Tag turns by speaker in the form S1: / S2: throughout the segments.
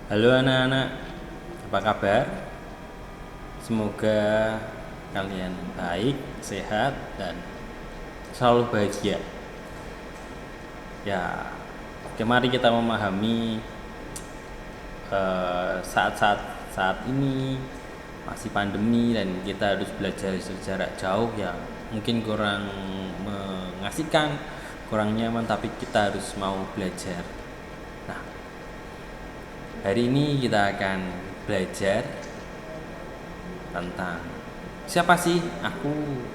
S1: Halo anak-anak, apa kabar? Semoga kalian baik, sehat, dan selalu bahagia. Ya, mari kita memahami saat ini masih pandemi dan kita harus belajar sejarak jauh yang mungkin kurang mengasihkan, kurang nyaman, tapi kita harus mau belajar. Nah, hari ini kita akan belajar tentang siapa sih aku,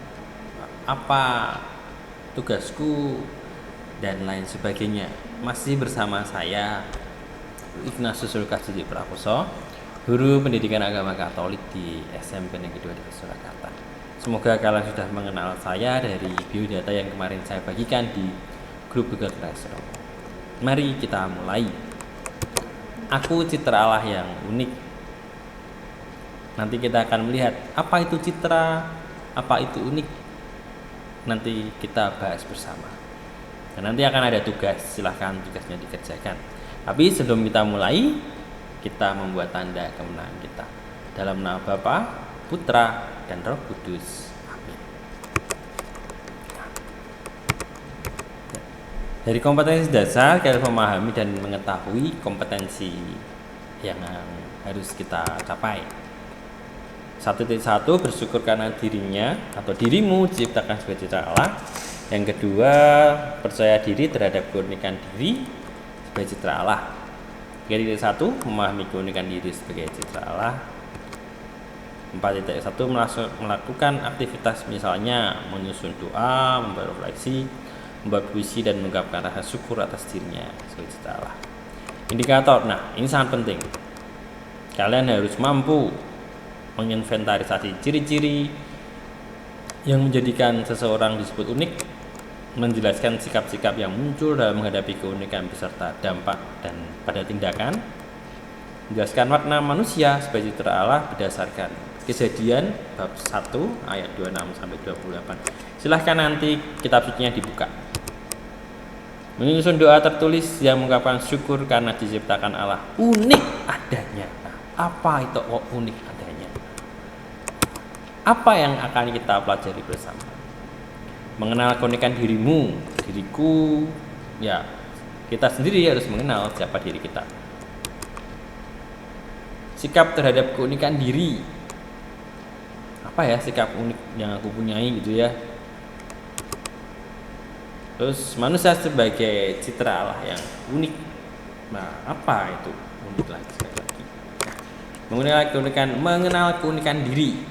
S1: apa tugasku, dan lain sebagainya. Masih bersama saya Ignatius Sulkasidi Prakoso, guru pendidikan agama Katolik di SMP Negeri 2 di Surakarta. Semoga kalian sudah mengenal saya dari biodata yang kemarin saya bagikan di grup Google Classroom. Mari kita mulai. Aku citra Allah yang unik. Nanti kita akan melihat apa itu citra, apa itu unik. Nanti kita bahas bersama. Dan nanti akan ada tugas, silahkan tugasnya dikerjakan. Tapi sebelum kita mulai, kita membuat tanda kemenangan kita. Dalam nama Bapa, Putra, dan Roh Kudus. Amin. Dari kompetensi dasar, kalian memahami dan mengetahui kompetensi yang harus kita capai. 1.1 bersyukur karena dirinya atau dirimu diciptakan sebagai citra Allah. Yang kedua, percaya diri terhadap keunikan diri sebagai citra Allah. 3.1 memahami keunikan diri sebagai citra Allah. 4.1 melakukan aktivitas misalnya menyusun doa, membuat refleksi, membuat puisi, dan mengungkapkan rasa syukur atas dirinya sebagai citra Allah. Indikator, nah ini sangat penting. Kalian harus mampu menginventarisasi ciri-ciri yang menjadikan seseorang disebut unik, menjelaskan sikap-sikap yang muncul dalam menghadapi keunikan beserta dampak dan pada tindakan, menjelaskan makna manusia sebagai citra Allah berdasarkan Kejadian bab 1 ayat 26 sampai 28. Silahkan nanti kitab sucinya dibuka. Menyusun doa tertulis yang mengungkapkan syukur karena diciptakan Allah unik adanya. Nah, apa itu unik adanya? Apa yang akan kita pelajari bersama? Mengenal keunikan dirimu, diriku, ya kita sendiri harus mengenal siapa diri kita. Sikap terhadap keunikan diri. Apa ya sikap unik yang aku punyai gitu ya. Terus manusia sebagai citra Allah yang unik. Nah, apa itu unik lagi sekali lagi? Nah, mengenal keunikan diri.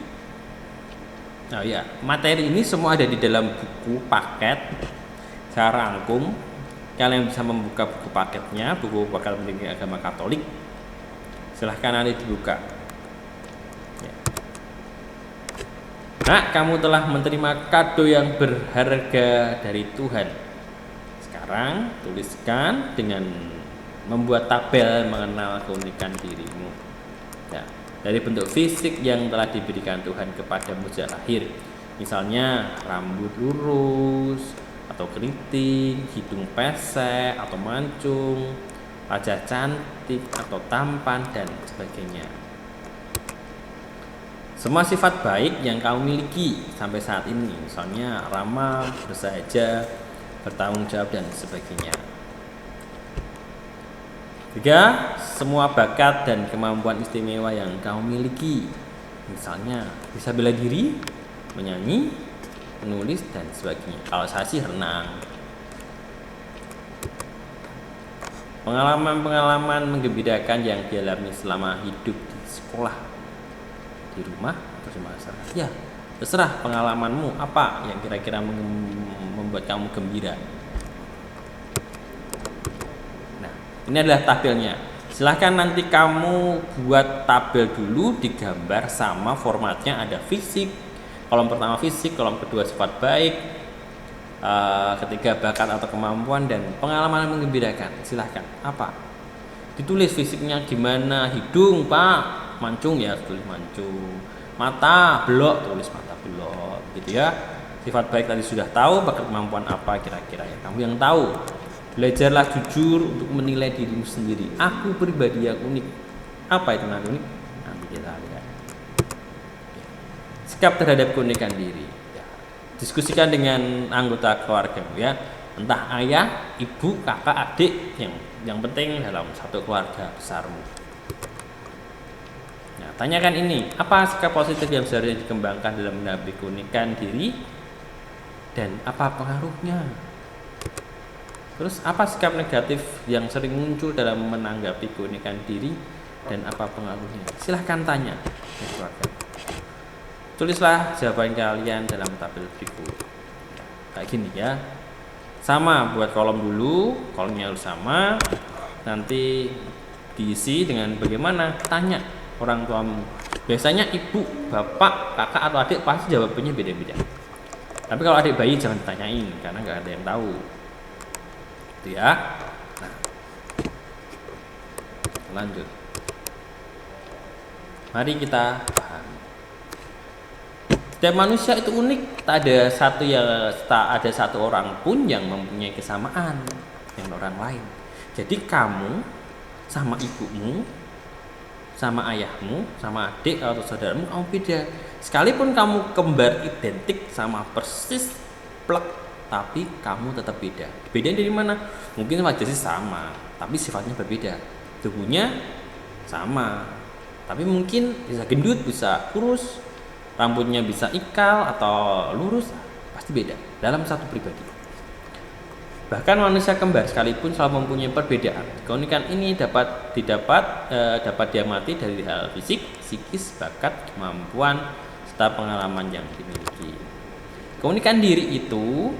S1: Nah ya, materi ini semua ada di dalam buku paket saya rangkum. Kalian bisa membuka buku paketnya, buku paket pendidikan agama Katolik. Silahkan nanti dibuka. Ya. Nah, kamu telah menerima kado yang berharga dari Tuhan. Sekarang tuliskan dengan membuat tabel mengenal keunikan dirimu. Ya. Dari bentuk fisik yang telah diberikan Tuhan kepadamu sejak lahir, misalnya rambut lurus atau keriting, hidung pesek atau mancung, wajah cantik atau tampan, dan sebagainya. Semua sifat baik yang kamu miliki sampai saat ini, misalnya ramah, bersahaja, bertanggung jawab, dan sebagainya. 3. Semua bakat dan kemampuan istimewa yang kamu miliki, misalnya bisa bela diri, menyanyi, menulis, dan sebagainya. Kalau saya sih renang. Pengalaman-pengalaman menggembirakan yang dialami selama hidup di sekolah, di rumah, atau di masyarakat. Ya, terserah pengalamanmu apa yang kira-kira membuat kamu gembira. Ini adalah tabelnya. Silahkan nanti kamu buat tabel dulu, digambar sama formatnya, ada fisik, kolom pertama fisik, kolom kedua sifat baik, ketiga bakat atau kemampuan, dan pengalaman menggembirakan. Silahkan, apa? Ditulis fisiknya gimana, hidung pak, mancung ya tulis mancung, mata belok tulis mata belok, gitu ya. Sifat baik tadi sudah tahu, bakat kemampuan apa kira-kira ya kamu yang tahu. Belajarlah jujur untuk menilai dirimu sendiri. Aku pribadi yang unik. Apa itu nanti unik? Nanti kita lihat. Sikap terhadap keunikan diri. Ya. Diskusikan dengan anggota keluargamu ya, entah ayah, ibu, kakak, adik, yang penting dalam satu keluarga besarmu. Nah, tanyakan ini, apa sikap positif yang seharusnya dikembangkan dalam menghadapi keunikan diri dan apa pengaruhnya? Terus apa sikap negatif yang sering muncul dalam menanggapi keunikan diri dan apa pengaruhnya? Silahkan tanya ke keluarga. Tulislah jawaban kalian dalam tabel berikut. Kayak gini ya. Sama, buat kolom dulu, kolomnya harus sama. Nanti diisi dengan bagaimana, tanya orang tuamu. Biasanya ibu, bapak, kakak atau adik pasti jawabannya beda-beda. Tapi kalau adik bayi jangan ditanyain karena nggak ada yang tahu. Itu ya. Nah, lanjut. Mari kita pahami. Setiap manusia itu unik. Tak ada satu orang pun yang mempunyai kesamaan dengan orang lain. Jadi kamu sama ibumu, sama ayahmu, sama adik atau saudaramu kamu beda. Sekalipun kamu kembar identik sama persis plek, tapi kamu tetap beda. Beda dari mana? Mungkin wajahnya sama, tapi sifatnya berbeda. Tubuhnya sama, tapi mungkin bisa gendut, bisa kurus, rambutnya bisa ikal atau lurus, pasti beda dalam satu pribadi. Bahkan manusia kembar sekalipun selalu mempunyai perbedaan. Keunikan ini dapat diamati dari hal fisik, psikis, bakat, kemampuan, serta pengalaman yang dimiliki. Keunikan diri itu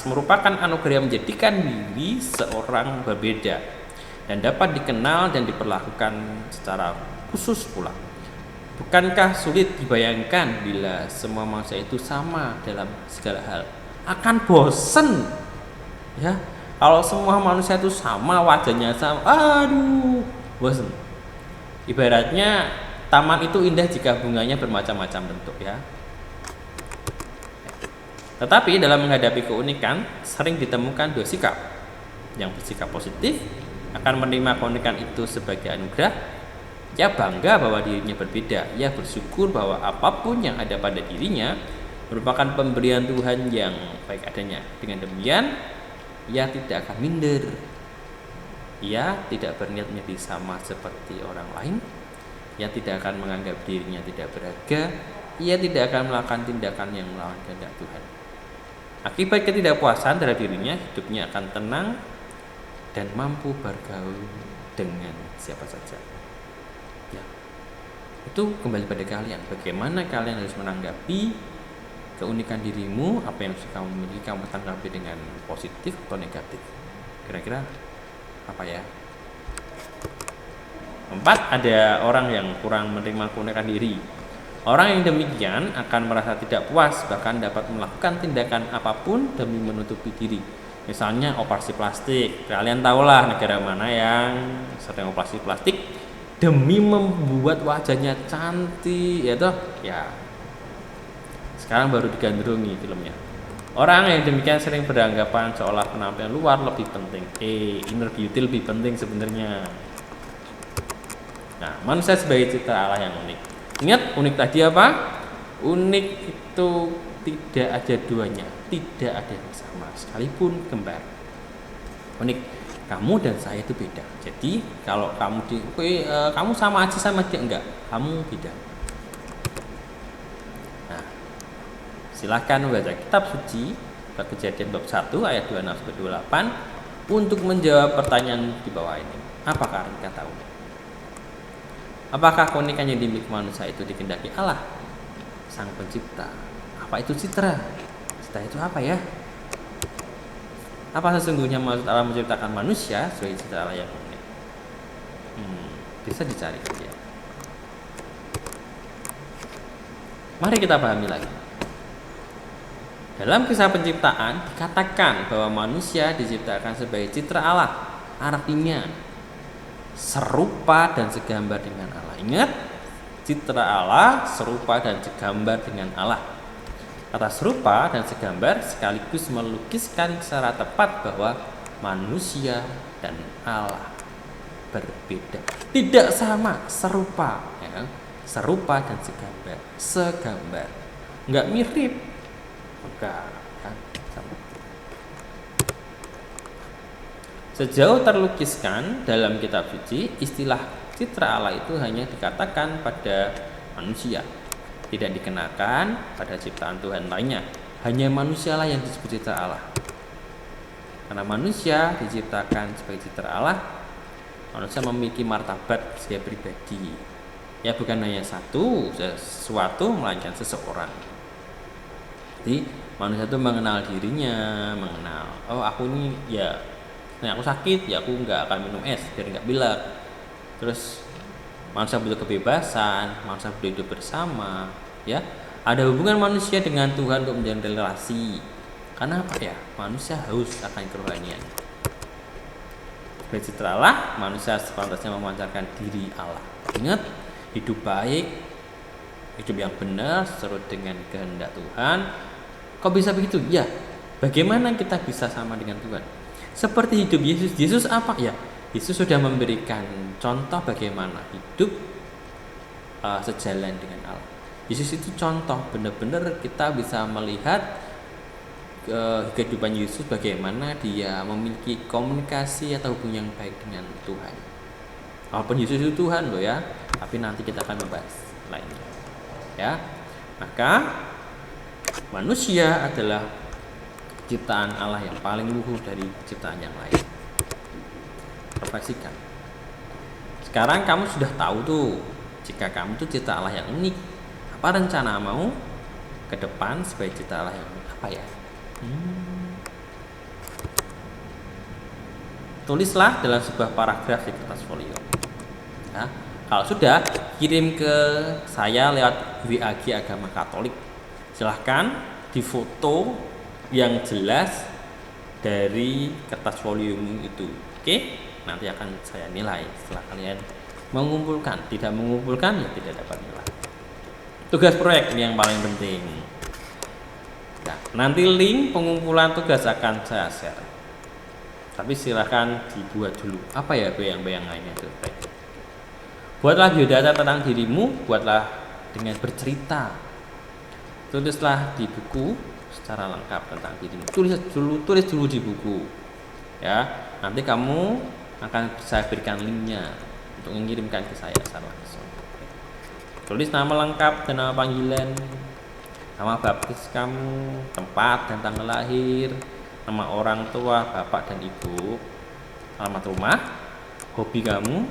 S1: merupakan anugerah yang menjadikan diri seorang berbeda dan dapat dikenal dan diperlakukan secara khusus pula. Bukankah sulit dibayangkan bila semua manusia itu sama dalam segala hal? Akan bosen, ya. Kalau semua manusia itu sama, wajahnya sama, aduh, bosen. Ibaratnya taman itu indah jika bunganya bermacam-macam bentuk, ya. Tetapi dalam menghadapi keunikan sering ditemukan dua sikap. Yang bersikap positif akan menerima keunikan itu sebagai anugerah. Ia bangga bahwa dirinya berbeda. Ia bersyukur bahwa apapun yang ada pada dirinya merupakan pemberian Tuhan yang baik adanya. Dengan demikian, ia tidak akan minder. Ia tidak berniat menjadi sama seperti orang lain. Ia tidak akan menganggap dirinya tidak berharga. Ia tidak akan melakukan tindakan yang melawan kehendak Tuhan. Akibat ketidakpuasan terhadap dirinya, hidupnya akan tenang dan mampu bergaul dengan siapa saja. Ya. Itu kembali pada kalian. Bagaimana kalian harus menanggapi keunikan dirimu, apa yang kamu miliki, kamu tanggapi dengan positif atau negatif. Kira-kira apa ya? 4. Ada orang yang kurang menerima keunikan diri. Orang yang demikian akan merasa tidak puas, bahkan dapat melakukan tindakan apapun demi menutupi diri. Misalnya operasi plastik. Kalian tahulah negara mana yang sering operasi plastik demi membuat wajahnya cantik, ya toh? Ya. Sekarang baru digandrungi filmnya. Orang yang demikian sering beranggapan seolah penampilan luar lebih penting. Inner beauty lebih penting sebenarnya. Nah, manusia sebagai cipta Allah yang unik. Ingat, unik tadi apa? Unik itu tidak ada duanya, tidak ada yang sama, sekalipun kembar. Unik, kamu dan saya itu beda. Jadi kalau kamu kamu sama aja sama dia, enggak, kamu beda. Nah, silahkan membaca kitab suci Kejadian bab 1 ayat 26-28 untuk menjawab pertanyaan di bawah ini. Apakah kita tahu? Apakah keunikan yang dimiliki manusia itu dikehendaki Allah, Sang Pencipta? Apa itu citra? Citra itu apa ya? Apa sesungguhnya maksud Allah menciptakan manusia sebagai citra Allah yang unik? Bisa dicari ya. Mari kita pahami lagi. Dalam kisah penciptaan dikatakan bahwa manusia diciptakan sebagai citra Allah. Artinya serupa dan segambar dengan Allah. Ingat, citra Allah serupa dan segambar dengan Allah. Kata serupa dan segambar sekaligus melukiskan secara tepat bahwa manusia dan Allah berbeda, tidak sama, serupa, ya. Serupa dan segambar, nggak mirip, enggak kan sama. Sejauh terlukiskan dalam kitab suci, istilah citra Allah itu hanya dikatakan pada manusia, tidak dikenakan pada ciptaan Tuhan lainnya. Hanya manusialah yang disebut citra Allah. Karena manusia diciptakan sebagai citra Allah, manusia memiliki martabat sebagai pribadi. Ya, bukan hanya sesuatu, melainkan seseorang. Jadi manusia itu mengenal dirinya, mengenal, oh aku ini ya, nah aku sakit ya aku nggak akan minum es biar nggak bilang. Terus manusia butuh kebebasan, manusia butuh hidup bersama, ya. Ada hubungan manusia dengan Tuhan untuk menjalin relasi. Karena apa ya? Manusia haus akan kerohanian. Sebagai citra Allah, manusia sepantasnya memancarkan diri Allah. Ingat, hidup baik, hidup yang benar, sesuai dengan kehendak Tuhan. Kok bisa begitu? Ya, bagaimana kita bisa sama dengan Tuhan? Seperti hidup Yesus. Yesus apa ya? Yesus sudah memberikan contoh bagaimana hidup sejalan dengan Allah. Yesus itu contoh, benar-benar kita bisa melihat kehidupan Yesus bagaimana dia memiliki komunikasi atau hubungan yang baik dengan Tuhan. Walaupun Yesus itu Tuhan loh ya, tapi nanti kita akan membahas lainnya. Ya, maka manusia adalah ciptaan Allah yang paling luhur dari ciptaan yang lain. Refleksikan. Sekarang kamu sudah tahu tuh, jika kamu tuh ciptaan Allah yang unik. Apa rencana mau ke depan sebagai ciptaan Allah yang unik? Apa ya? Tulislah dalam sebuah paragraf di kertas folio. Ya, kalau sudah, kirim ke saya lewat WAG Agama Katolik. Silahkan difoto yang jelas dari kertas folio itu. Oke, nanti akan saya nilai setelah kalian mengumpulkan. Tidak mengumpulkan ya tidak dapat nilai. Tugas proyek ini yang paling penting. Nah, nanti link pengumpulan tugas akan saya share. Tapi silahkan dibuat dulu. Apa ya bayang-bayangannya itu? Buatlah biodata tentang dirimu, buatlah dengan bercerita. Tulislah di buku secara lengkap tentang dirimu. Tulis dulu di buku. Ya, nanti kamu akan saya berikan linknya untuk mengirimkan ke saya secara langsung. Tulis nama lengkap dan nama panggilan, nama baptis kamu, tempat dan tanggal lahir, nama orang tua, bapak dan ibu, alamat rumah, hobi kamu,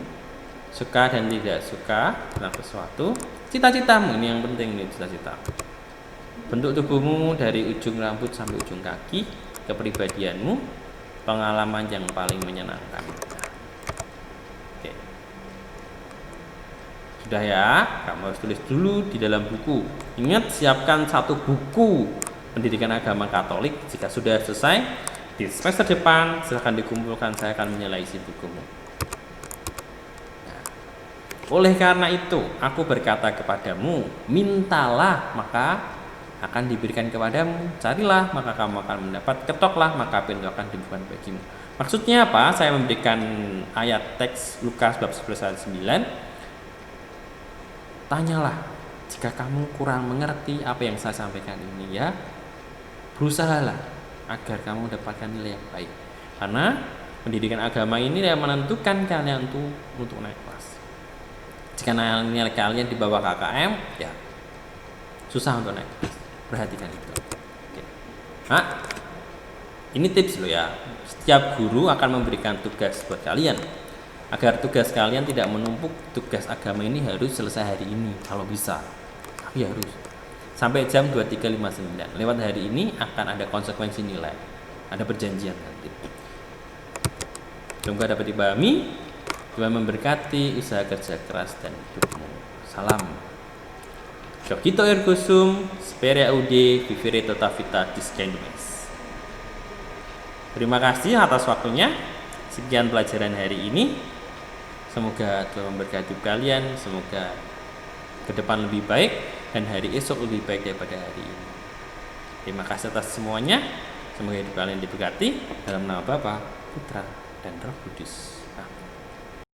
S1: suka dan tidak suka dalam sesuatu, cita-citamu, ini yang penting nih, cita-cita. Bentuk tubuhmu dari ujung rambut sampai ujung kaki, kepribadianmu, pengalaman yang paling menyenangkan. Oke. Sudah ya, kamu harus tulis dulu di dalam buku. Ingat, siapkan satu buku pendidikan agama Katolik. Jika sudah selesai, di semester depan silahkan dikumpulkan, saya akan menilai isi bukumu. Nah, oleh karena itu, aku berkata kepadamu, mintalah maka akan diberikan kepadamu, carilah maka kamu akan mendapat, ketoklah maka pintu akan dibuka bagimu. Maksudnya apa? Saya memberikan ayat teks Lukas bab 11 ayat 9. Tanyalah jika kamu kurang mengerti apa yang saya sampaikan ini, ya. Berusahalah agar kamu mendapatkan nilai yang baik. Karena pendidikan agama ini yang menentukan kalian untuk naik kelas. Jika nilai kalian di bawah KKM, ya susah untuk naik kelas. Perhatikan itu. Oke. Nah, ini tips loh ya. Setiap guru akan memberikan tugas buat kalian. Agar tugas kalian tidak menumpuk, tugas agama ini harus selesai hari ini kalau bisa. Tapi harus sampai jam 23.59. Lewat hari ini akan ada konsekuensi nilai. Ada perjanjian nanti. Semoga dapat dipahami. Tuhan memberkati usaha kerja keras dan hidupmu. Salam. Cogito ergo sum, spere aude, vivere tota vita discendumes. Terima kasih atas waktunya. Sekian pelajaran hari ini. Semoga Tuhan memberkati kalian. Semoga ke depan lebih baik dan hari esok lebih baik daripada hari ini. Terima kasih atas semuanya. Semoga hidup kalian diberkati dalam nama Bapa, Putra, dan Roh Kudus.